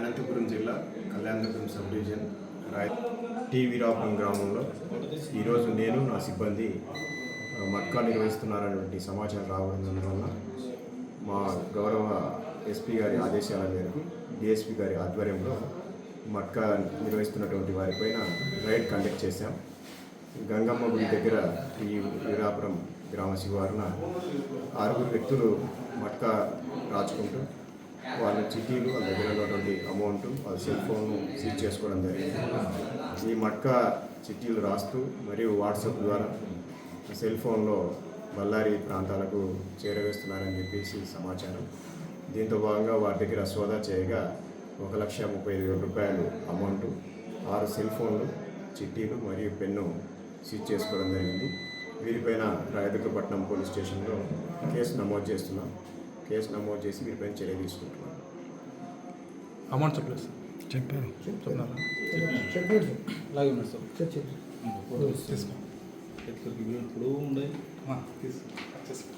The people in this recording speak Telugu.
అనంతపురం జిల్లా Kalyanapuram subdivision T Veerapuram గ్రామంలో ఈరోజు నేను నా సిబ్బంది మట్కా నిర్వహిస్తున్నారనేటువంటి సమాచారం రావడం వల్ల మా గౌరవ ఎస్పీ గారి ఆదేశాల మేరకు డిఎస్పీ గారి ఆధ్వర్యంలో మట్కా నిర్వహిస్తున్నటువంటి వారిపైన రైడ్ కండక్ట్ చేశాం. గంగమ్మ గుడి దగ్గర ఈ వీరాపురం గ్రామ శివారున 6 వ్యక్తులు మట్కా రాచుకుంటూ వాళ్ళ చిట్టీలు, వాళ్ళ దగ్గర ఉన్నటువంటి అమౌంట్, వాళ్ళ సెల్ ఫోన్ను సీజ్ చేసుకోవడం జరిగింది. ఈ మట్కా చిట్టీలు రాస్తూ మరియు వాట్సాప్ ద్వారా సెల్ ఫోన్లో బళ్ళారి ప్రాంతాలకు చేరవేస్తున్నారని చెప్పేసి సమాచారం. దీంతో భాగంగా వారి దగ్గర సోదా చేయగా 1,35,000 రూపాయలు అమౌంట్, 6 సెల్ ఫోన్లు, చిట్టీలు మరియు పెన్ను సీజ్ చేసుకోవడం జరిగింది. వీరిపైన రాయదుర్గపట్నం పోలీస్ స్టేషన్లో కేసు నమోదు చేస్తున్నాం. కేసు నమోదు చేసి వీరిపైన చర్య తీసుకుంటున్నాం. అమౌంట్ చెప్పలేదు సార్, చెప్పారు అలాగే ఉన్నారు సార్. తీసుకో ఇప్పుడు ఉండే తీసుకో.